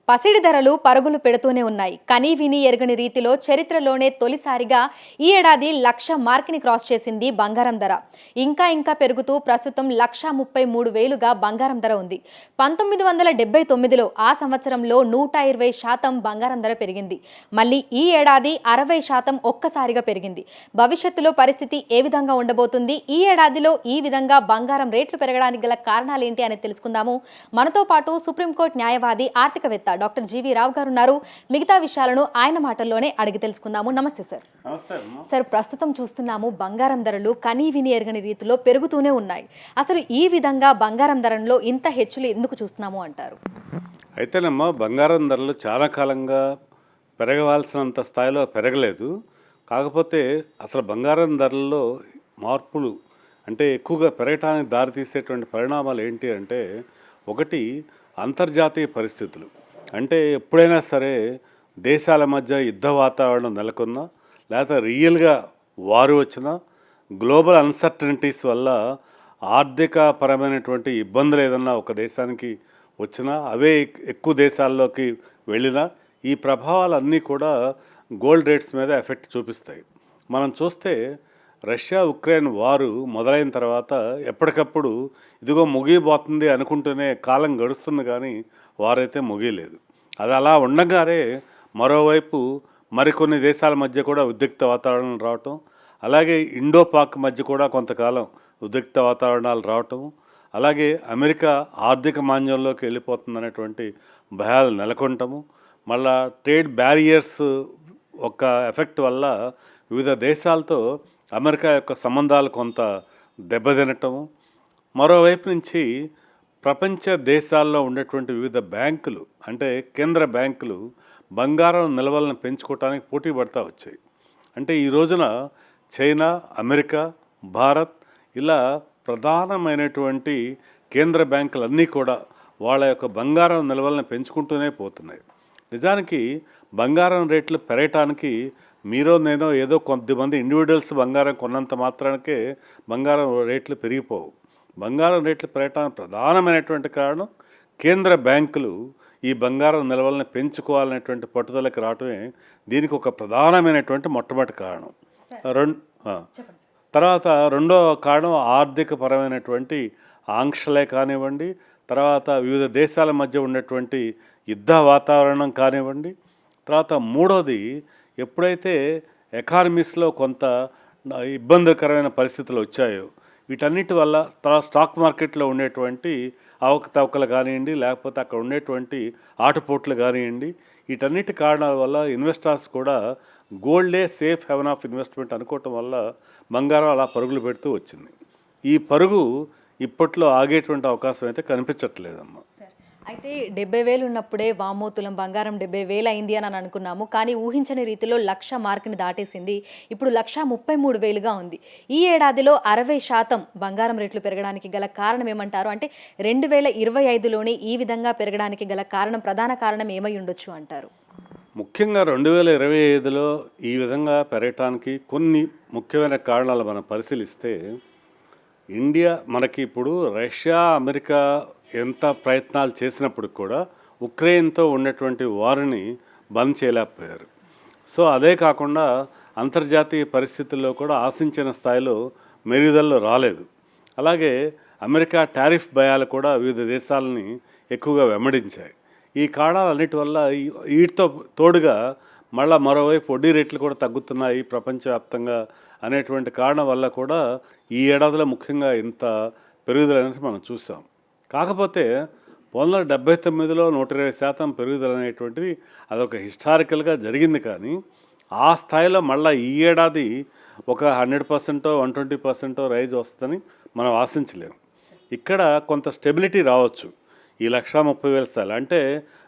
పసిడి ధరలు పరుగులు పెడుతూనే ఉన్నాయి. కనీ విని ఎరగని రీతిలో చరిత్రలోనే తొలిసారిగా ఈ ఏడాది 1,00,000 మార్క్ని క్రాస్ చేసింది బంగారం ధర. ఇంకా పెరుగుతూ ప్రస్తుతం 1,33,000గా బంగారం ధర ఉంది. 1979లో ఆ సంవత్సరంలో 120% బంగారం ధర పెరిగింది. మళ్ళీ ఈ ఏడాది 60% ఒక్కసారిగా పెరిగింది. భవిష్యత్తులో పరిస్థితి ఏ విధంగా ఉండబోతుంది? ఈ ఏడాదిలో ఈ విధంగా బంగారం రేట్లు పెరగడానికి గల కారణాలేంటి అనేది తెలుసుకుందాము. మనతో పాటు సుప్రీంకోర్టు న్యాయవాది, ఆర్థికవేత్త డాక్టర్ జీవీ రావు గారు ఉన్నారు. మిగతా విషయాలను ఆయన మాటల్లోనే అడిగి తెలుసుకుందాము. నమస్తే సార్. సార్, ప్రస్తుతం చూస్తున్నాము బంగారం ధరలు కనీ విని ఎరగని రీతిలో పెరుగుతూనే ఉన్నాయి. అసలు ఈ విధంగా బంగారం ధరలో ఇంత హెచ్చులు ఎందుకు చూస్తున్నాము అంటారు? అయితేనమ్మా, బంగారం ధరలు చాలా కాలంగా పెరగవలసినంత స్థాయిలో పెరగలేదు. కాకపోతే అసలు బంగారం ధరల్లో మార్పులు అంటే ఎక్కువగా పెరగటానికి దారితీసేటువంటి పరిణామాలు ఏంటి అంటే, ఒకటి అంతర్జాతీయ పరిస్థితులు. అంటే ఎప్పుడైనా సరే దేశాల మధ్య యుద్ధ వాతావరణం నెలకొన్నా, లేకపోతే రియల్గా వారు వచ్చినా, గ్లోబల్ అన్సర్టనిటీస్ వల్ల ఆర్థిక పరమైనటువంటి ఇబ్బందులు ఏదన్నా ఒక దేశానికి వచ్చినా, అవే ఎక్కువ దేశాల్లోకి వెళ్ళినా, ఈ ప్రభావాలన్నీ కూడా గోల్డ్ రేట్స్ మీద ఎఫెక్ట్ చూపిస్తాయి. మనం చూస్తే రష్యా ఉక్రెయిన్ వారు మొదలైన తర్వాత ఎప్పటికప్పుడు ఇదిగో ముగిపోతుంది అనుకుంటూనే కాలం గడుస్తుంది, కానీ వారైతే ముగియలేదు. అది అలా ఉండగానే మరోవైపు మరికొన్ని దేశాల మధ్య కూడా ఉద్రిక్త వాతావరణం రావటం, అలాగే ఇండో పాక్ మధ్య కూడా కొంతకాలం ఉద్రిక్త వాతావరణాలు రావటం, అలాగే అమెరికా ఆర్థిక మాంద్యంలోకి వెళ్ళిపోతుందనేటువంటి భయాలు నెలకొనటము, మళ్ళా ట్రేడ్ బ్యారియర్స్ ఒక ఎఫెక్ట్ వల్ల వివిధ దేశాలతో అమెరికా యొక్క సంబంధాలు కొంత దెబ్బతినటము, మరోవైపు నుంచి ప్రపంచ దేశాల్లో ఉండేటువంటి వివిధ బ్యాంకులు అంటే కేంద్ర బ్యాంకులు బంగారం నిల్వలను పెంచుకోవడానికి పోటీ పడుతూ వచ్చాయి. అంటే ఈ రోజున చైనా, అమెరికా, భారత్ ఇలా ప్రధానమైనటువంటి కేంద్ర బ్యాంకులన్నీ కూడా వాళ్ళ యొక్క బంగారం నిల్వలను పెంచుకుంటూనే పోతున్నాయి. నిజానికి బంగారం రేట్లు పెరగటానికి మీరో నేనో ఏదో కొద్దిమంది ఇండివిజువల్స్ బంగారం కొన్నంత మాత్రానికే బంగారం రేట్లు పెరిగిపోవు. బంగారం రేట్లు పెరగటానికి ప్రధానమైనటువంటి కారణం కేంద్ర బ్యాంకులు ఈ బంగారం నిల్వలను పెంచుకోవాలనేటువంటి పట్టుదలకి రావటమే దీనికి ఒక ప్రధానమైనటువంటి మొట్టమొదటి కారణం. తర్వాత రెండో కారణం ఆర్థిక పరమైనటువంటి ఆంక్షలే కానివ్వండి, తర్వాత వివిధ దేశాల మధ్య ఉన్నటువంటి యుద్ధ వాతావరణం కానివ్వండి, తర్వాత మూడోది ఎప్పుడైతే ఎకానమీస్లో కొంత ఇబ్బందికరమైన పరిస్థితులు వచ్చాయో వీటన్నిటి వల్ల స్టాక్ మార్కెట్లో ఉండేటువంటి అవకతవకలు కానివ్వండి, లేకపోతే అక్కడ ఉండేటువంటి ఆటుపోట్లు కానివ్వండి, వీటన్నిటి కారణాల వల్ల ఇన్వెస్టర్స్ కూడా గోల్డే సేఫ్ హెవెన్ ఆఫ్ ఇన్వెస్ట్మెంట్ అనుకోవటం వల్ల బంగారం అలా పరుగులు పెడుతూ వచ్చింది. ఈ పరుగు ఇప్పట్లో ఆగేటువంటి అవకాశం అయితే కనిపించట్లేదమ్మా. అయితే 70,000 ఉన్నప్పుడే వామ్మో తులం బంగారం 70,000 అయింది అని అనుకున్నాము. కానీ ఊహించని రీతిలో 1,00,000 మార్కుని దాటేసింది. ఇప్పుడు 1,33,000గా ఉంది. ఈ ఏడాదిలో 60% బంగారం రేట్లు పెరగడానికి గల కారణం ఏమంటారు? అంటే 2025లోనే ఈ విధంగా పెరగడానికి గల కారణం, ప్రధాన కారణం ఏమై ఉండొచ్చు అంటారు? ముఖ్యంగా 2025లో ఈ విధంగా పెరగటానికి కొన్ని ముఖ్యమైన కారణాలు మనం పరిశీలిస్తే, ఇండియా మనకి ఇప్పుడు రష్యా, అమెరికా ఎంత ప్రయత్నాలు చేసినప్పుడు కూడా ఉక్రెయిన్తో ఉన్నటువంటి వారిని బంద్ చేయలేకపోయారు. సో అదే కాకుండా అంతర్జాతీయ పరిస్థితుల్లో కూడా ఆశించిన స్థాయిలో మెరుగుదలలు రాలేదు. అలాగే అమెరికా టారిఫ్ భయాలు కూడా వివిధ దేశాలని ఎక్కువగా వెంబడించాయి. ఈ కారణాలన్నిటి వల్ల వీటితో తోడుగా మళ్ళీ మరోవైపు వడ్డీ రేట్లు కూడా తగ్గుతున్నాయి ప్రపంచవ్యాప్తంగా అనేటువంటి కారణం వల్ల కూడా ఈ ఏడాదిలో ముఖ్యంగా ఇంత పెరుగుదల అనేది మనం చూసాం. కాకపోతే 1979లో 120% పెరుగుదల అనేటువంటిది అదొక హిస్టారికల్గా జరిగింది, కానీ ఆ స్థాయిలో మళ్ళీ ఈ ఏడాది ఒక 100%, 120% రైజ్ వస్తుందని మనం ఆశించలేము. ఇక్కడ కొంత స్టెబిలిటీ రావచ్చు ఈ 1,30,000 స్థాయిలో. అంటే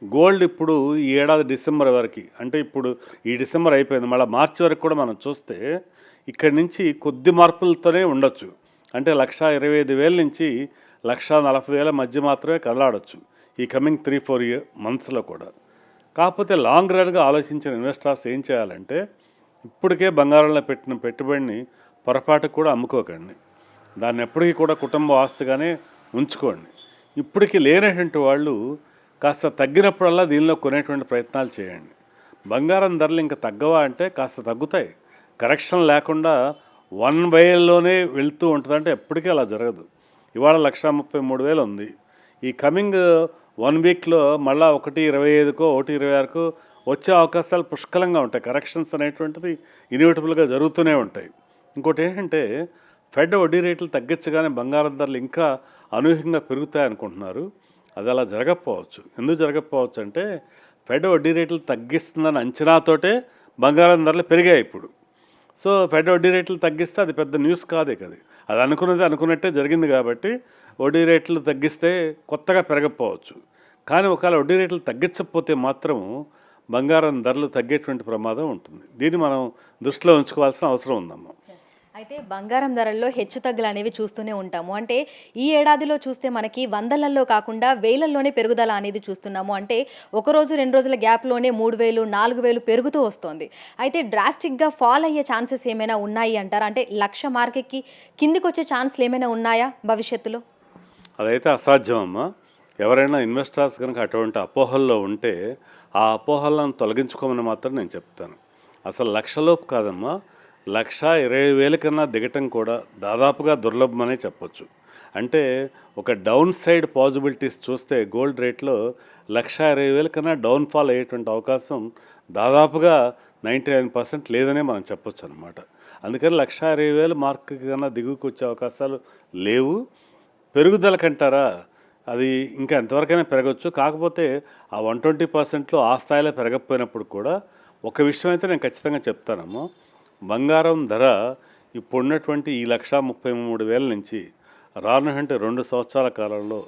గోల్డ్ ఇప్పుడు ఈ ఏడాది డిసెంబర్ వరకు, అంటే ఇప్పుడు ఈ డిసెంబర్ అయిపోయింది, మళ్ళీ మార్చి వరకు కూడా మనం చూస్తే ఇక్కడి నుంచి కొద్ది మార్పులతోనే ఉండొచ్చు. అంటే 1,25,000 నుంచి 1,40,000 మధ్య మాత్రమే కదలాడచ్చు ఈ కమింగ్ 3-4 మంత్స్లో కూడా. కాకపోతే లాంగ్ రన్గా ఆలోచించిన ఇన్వెస్టర్స్ ఏం చేయాలంటే, ఇప్పటికే బంగారంలో పెట్టిన పెట్టుబడిని పొరపాటుకు కూడా అమ్ముకోకండి. దాన్ని ఎప్పటికీ కూడా కుటుంబ ఆస్తిగానే ఉంచుకోండి. ఇప్పటికీ లేనటువంటి వాళ్ళు కాస్త తగ్గినప్పుడల్లా దీనిలో కొనేటువంటి ప్రయత్నాలు చేయండి. బంగారం ధరలు ఇంకా తగ్గవా అంటే కాస్త తగ్గుతాయి. కరెక్షన్ లేకుండా వన్ వేలోనే వెళ్తూ ఉంటుందంటే ఎప్పటికీ అలా జరగదు. ఇవాళ 1,33,000 ఉంది. ఈ కమింగ్ 1 వీక్లో మళ్ళా 1,25కో 1,26కో వచ్చే అవకాశాలు పుష్కలంగా ఉంటాయి. కరెక్షన్స్ అనేటువంటిది ఇన్విటబుల్గా జరుగుతూనే ఉంటాయి. ఇంకోటి ఏంటంటే ఫెడ్ వడ్డీ రేట్లు తగ్గించగానే బంగారం ధరలు ఇంకా అనూహ్యంగా పెరుగుతాయి అనుకుంటున్నారు. అది అలా జరగకపోవచ్చు. ఎందుకు జరగకపోవచ్చు అంటే ఫెడ్ వడ్డీ రేట్లు తగ్గిస్తుందని అంచనాతోటే బంగారం ధరలు పెరిగాయి ఇప్పుడు. సో ఫెడ్ వడ్డీ రేట్లు తగ్గిస్తే అది పెద్ద న్యూస్ కాదే కదా. అది అనుకున్నది అనుకున్నట్టే జరిగింది కాబట్టి వడ్డీ రేట్లు తగ్గిస్తే కొత్తగా పెరగకపోవచ్చు. కానీ ఒకవేళ వడ్డీ రేట్లు తగ్గించకపోతే మాత్రం బంగారం ధరలు తగ్గేటువంటి ప్రమాదం ఉంటుంది. దీన్ని మనం దృష్టిలో ఉంచుకోవాల్సిన అవసరం ఉందమ్మా. అయితే బంగారం ధరల్లో హెచ్చుతగ్గులు అనేవి చూస్తూనే ఉంటాము. అంటే ఈ ఏడాదిలో చూస్తే మనకి వందలల్లో కాకుండా వేలల్లోనే పెరుగుదల అనేది చూస్తున్నాము. అంటే ఒక రోజు 2 రోజుల గ్యాప్లోనే 3,000, 4,000 పెరుగుతూ వస్తోంది. అయితే డ్రాస్టిక్గా ఫాల్ అయ్యే ఛాన్సెస్ ఏమైనా ఉన్నాయి అంటారా? అంటే 1,00,000 మార్కెట్కి కిందికి వచ్చే ఛాన్స్లు ఏమైనా ఉన్నాయా భవిష్యత్తులో? అదైతే అసాధ్యం అమ్మా. ఎవరైనా ఇన్వెస్టర్స్ కనుక అటువంటి అపోహల్లో ఉంటే ఆ అపోహలను తొలగించుకోమని మాత్రం నేను చెప్తాను. అసలు 1,00,000 లోపు కాదమ్మా, 1,20,000 కన్నా దిగటం కూడా దాదాపుగా దుర్లభమనే చెప్పొచ్చు. అంటే ఒక డౌన్ సైడ్ పాజిబిలిటీస్ చూస్తే గోల్డ్ రేట్లో 1,20,000 కన్నా డౌన్ఫాల్ అయ్యేటువంటి అవకాశం దాదాపుగా 99% లేదనే మనం చెప్పొచ్చు అనమాట. అందుకని 1,20,000 మార్క్ కన్నా దిగువకు వచ్చే అవకాశాలు లేవు. పెరుగుదల కంటారా, అది ఇంకా ఎంతవరకైనా పెరగచ్చు. కాకపోతే ఆ 120%లో ఆ స్థాయిలో పెరగకపోయినప్పుడు కూడా ఒక విషయం అయితే నేను ఖచ్చితంగా చెప్తానమ్మా. బంగారం ధర ఇప్పుడున్నటువంటి ఈ 1,33,000 నుంచి రానుంటే 2 సంవత్సరాల కాలంలో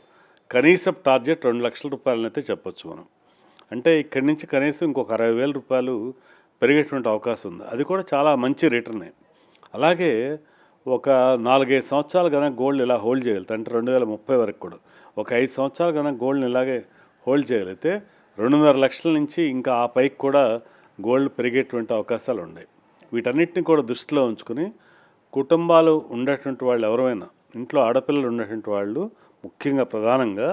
కనీసం టార్గెట్ 2,00,000 రూపాయలనైతే చెప్పొచ్చు మనం. అంటే ఇక్కడి నుంచి కనీసం ఇంకొక 60,000 రూపాయలు పెరిగేటువంటి అవకాశం ఉంది. అది కూడా చాలా మంచి రిటర్నే. అలాగే ఒక 4-5 సంవత్సరాలు కనుక గోల్డ్ ఇలా హోల్డ్ చేయగలిగితే, అంటే 2030 వరకు కూడా ఒక 5 సంవత్సరాలు కనుక గోల్డ్ని ఇలాగే హోల్డ్ చేయగలిగితే 2.5 లక్షల నుంచి ఇంకా ఆ పైకి కూడా గోల్డ్ పెరిగేటువంటి అవకాశాలు ఉన్నాయి. వీటన్నిటిని కూడా దృష్టిలో ఉంచుకుని కుటుంబాలు ఉండేటువంటి వాళ్ళు ఎవరైనా, ఇంట్లో ఆడపిల్లలు ఉండేటువంటి వాళ్ళు ముఖ్యంగా ప్రధానంగా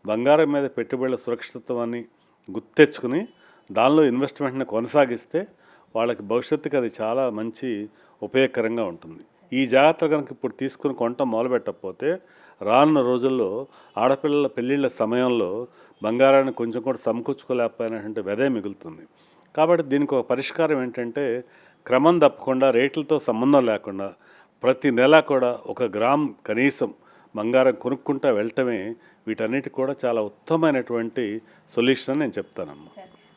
బంగారం మీద పెట్టుబడుల సురక్షితత్వాన్ని గుర్తెచ్చుకుని దానిలో ఇన్వెస్ట్మెంట్ని కొనసాగిస్తే వాళ్ళకి భవిష్యత్తుకి అది చాలా మంచి ఉపయోగకరంగా ఉంటుంది. ఈ జాగ్రత్తలు కనుక ఇప్పుడు తీసుకుని కొనటం మొదలుపెట్టకపోతే రానున్న రోజుల్లో ఆడపిల్లల పెళ్ళిళ్ళ సమయంలో బంగారాన్ని కొంచెం కూడా సమకూర్చుకోలేకపోయినటువంటి వ్యధే మిగులుతుంది. కాబట్టి దీనికి ఒక పరిష్కారం ఏంటంటే క్రమం తప్పకుండా రేట్లతో సంబంధం లేకుండా ప్రతి నెల కూడా 1 గ్రామ్ కనీసం బంగారం కొనుక్కుంటూ వెళ్ళటమే వీటన్నిటి కూడా చాలా ఉత్తమమైనటువంటి సొల్యూషన్ అని నేను చెప్తానమ్మా.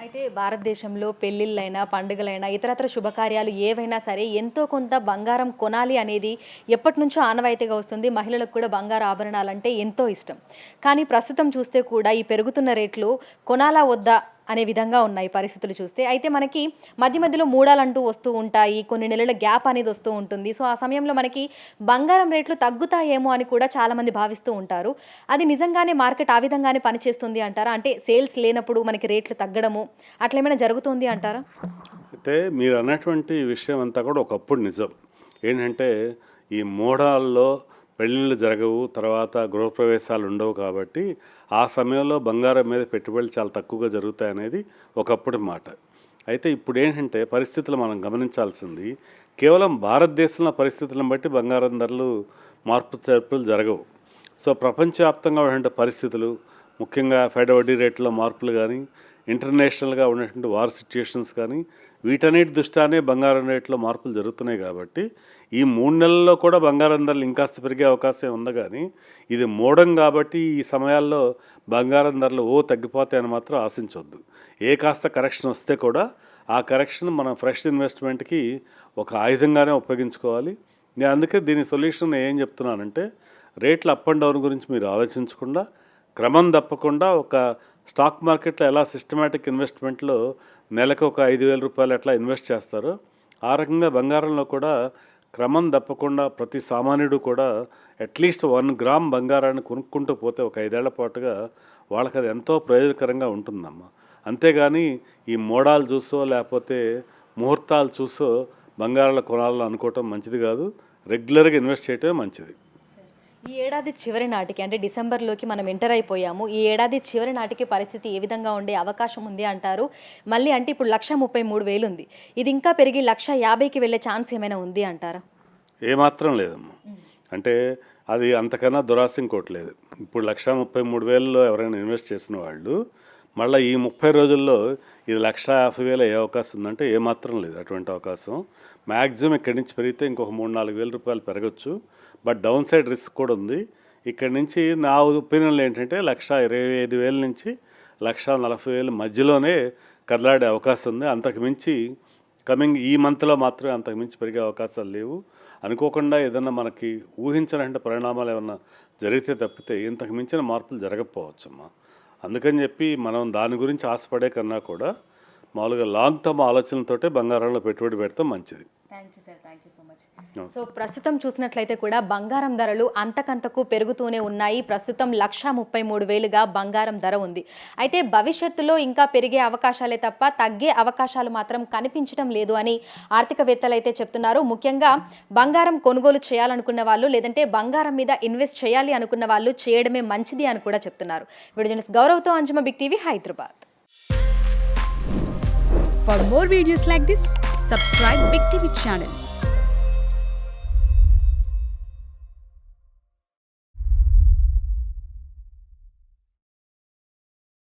అయితే భారతదేశంలో పెళ్ళిళ్ళైనా, పండుగలైనా, ఇతరత్ర శుభకార్యాలు ఏవైనా సరే ఎంతో కొంత బంగారం కొనాలి అనేది ఎప్పటి నుంచో ఆనవాయితీగా వస్తుంది. మహిళలకు కూడా బంగారు ఆభరణాలంటే ఎంతో ఇష్టం. కానీ ప్రస్తుతం చూస్తే కూడా ఈ పెరుగుతున్న రేట్లు కొనాలా వద్దా అనే విధంగా ఉన్నాయి పరిస్థితులు చూస్తే. అయితే మనకి మధ్య మధ్యలో మూడాలంటూ వస్తూ ఉంటాయి, కొన్ని నెలల గ్యాప్ అనేది వస్తూ ఉంటుంది. సో ఆ సమయంలో మనకి బంగారం రేట్లు తగ్గుతాయేమో అని కూడా చాలామంది భావిస్తూ ఉంటారు. అది నిజంగానే మార్కెట్ ఆ విధంగానే పనిచేస్తుంది అంటారా? అంటే సేల్స్ లేనప్పుడు మనకి రేట్లు తగ్గడము అట్లా ఏమైనా జరుగుతుంది అంటారా? అయితే మీరు అన్నటువంటి విషయం అంతా కూడా ఒకప్పుడు నిజం. ఏంటంటే ఈ మోడాల్లో పెళ్ళిళ్ళు జరగవు, తర్వాత గృహప్రవేశాలు ఉండవు కాబట్టి ఆ సమయంలో బంగారం మీద పెట్టుబడులు చాలా తక్కువగా జరుగుతాయి అనేది ఒకప్పుడు మాట. అయితే ఇప్పుడు ఏంటంటే పరిస్థితులు మనం గమనించాల్సింది కేవలం భారతదేశంలో పరిస్థితులను బట్టి బంగారం ధరలు మార్పు చేర్పులు జరగవు. సో ప్రపంచవ్యాప్తంగా ఉన్నటువంటి పరిస్థితులు, ముఖ్యంగా ఫెడ్ వడ్డీ రేట్లో మార్పులు కానీ, ఇంటర్నేషనల్గా ఉన్నటువంటి వార్ సిచ్యుయేషన్స్ కానీ, వీటన్నిటి దృష్ట్యానే బంగారం రేట్లో మార్పులు జరుగుతున్నాయి. కాబట్టి ఈ 3 నెలల్లో కూడా బంగారం ధరలు ఇంకాస్త పెరిగే అవకాశం ఉంది. కానీ ఇది మోడం కాబట్టి ఈ సమయాల్లో బంగారం ధరలు తగ్గిపోతాయని మాత్రం ఆశించవద్దు. కాస్త కరెక్షన్ వస్తే కూడా ఆ కరెక్షన్ మనం ఫ్రెష్ ఇన్వెస్ట్మెంట్కి ఒక ఆయుధంగానే ఉపయోగించుకోవాలి. నేను అందుకే దీని సొల్యూషన్ ఏం చెప్తున్నానంటే రేట్ల అప్ అండ్ డౌన్ గురించి మీరు ఆలోచించకుండా క్రమం తప్పకుండా ఒక స్టాక్ మార్కెట్లో ఎలా సిస్టమేటిక్ ఇన్వెస్ట్మెంట్లో నెలకు ఒక 5,000 రూపాయలు ఎట్లా ఇన్వెస్ట్ చేస్తారో ఆ రకంగా బంగారంలో కూడా క్రమం తప్పకుండా ప్రతి సామాన్యుడు కూడా అట్లీస్ట్ 1 గ్రామ్ బంగారాన్ని కొనుక్కుంటూ పోతే ఒక 5 ఏళ్ల పాటుగా వాళ్ళకి అది ఎంతో ప్రయోజనకరంగా ఉంటుందమ్మా. అంతేగాని ఈ మోడాలు చూసో లేకపోతే ముహూర్తాలు చూసో బంగారాలు కొనాలని అనుకోవటం మంచిది కాదు. రెగ్యులర్గా ఇన్వెస్ట్ చేయటమే మంచిది. ఈ ఏడాది చివరి నాటికి అంటే డిసెంబర్లోకి మనం ఎంటర్ అయిపోయాము. ఈ ఏడాది చివరి నాటికి పరిస్థితి ఏ విధంగా ఉండే అవకాశం ఉంది అంటారు? మళ్ళీ అంటే ఇప్పుడు 1,33,000 ఉంది. ఇది ఇంకా పెరిగి 1,50,000కి వెళ్ళే ఛాన్స్ ఏమైనా ఉంది అంటారా? ఏమాత్రం లేదమ్మా. అంటే అది అంతకన్నా దురాశ ఇంకోటి లేదు. ఇప్పుడు 1,33,000లో ఎవరైనా ఇన్వెస్ట్ చేసిన వాళ్ళు మళ్ళీ ఈ 30 రోజుల్లో ఇది 1,50,000 అయ్యే అవకాశం ఉందంటే ఏమాత్రం లేదు అటువంటి అవకాశం. మ్యాక్సిమం ఇక్కడి నుంచి పెరిగితే ఇంకొక 3-4 వేల రూపాయలు పెరగచ్చు. బట్ డౌన్ సైడ్ రిస్క్ కూడా ఉంది. ఇక్కడి నుంచి నా ఒపీనియన్లో ఏంటంటే 1,25,000 నుంచి 1,40,000 మధ్యలోనే కదలాడే అవకాశం ఉంది. అంతకు మించి కమింగ్ ఈ మంత్లో మాత్రమే అంతకు మించి పెరిగే అవకాశాలు లేవు. అనుకోకుండా ఏదన్నా మనకి ఊహించాలంటే పరిణామాలు ఏమన్నా జరిగితే తప్పితే ఇంతకు మించిన మార్పులు జరగకపోవచ్చమ్మా. అందుకని చెప్పి మనం దాని గురించి ఆశపడే కన్నా కూడా మామూలుగా లాంగ్ టర్మ్ ఆలోచనలతోటే బంగారంలో పెట్టుబడి పెడతాం మంచిది. Thank you sir, thank you so much. So ప్రస్తుతం చూసినట్లయితే కూడా బంగారం ధరలు అంతకంతకు పెరుగుతూనే ఉన్నాయి. ప్రస్తుతం 1,33,000గా బంగారం ధర ఉంది. అయితే భవిష్యత్తులో ఇంకా పెరిగే అవకాశాలే తప్ప తగ్గే అవకాశాలు మాత్రం కనిపించడం లేదు అని ఆర్థికవేత్తలు అయితే చెప్తున్నారు. ముఖ్యంగా బంగారం కొనుగోలు చేయాలనుకున్న వాళ్ళు లేదంటే బంగారం మీద ఇన్వెస్ట్ చేయాలి అనుకున్న వాళ్ళు చేయడమే మంచిది అని కూడా చెప్తున్నారు. వీడియో జర్నలిస్ట్ గౌరవ్తో Anjuma, big TV, Hyderabad. For more videos like this, subscribe Big TV channel.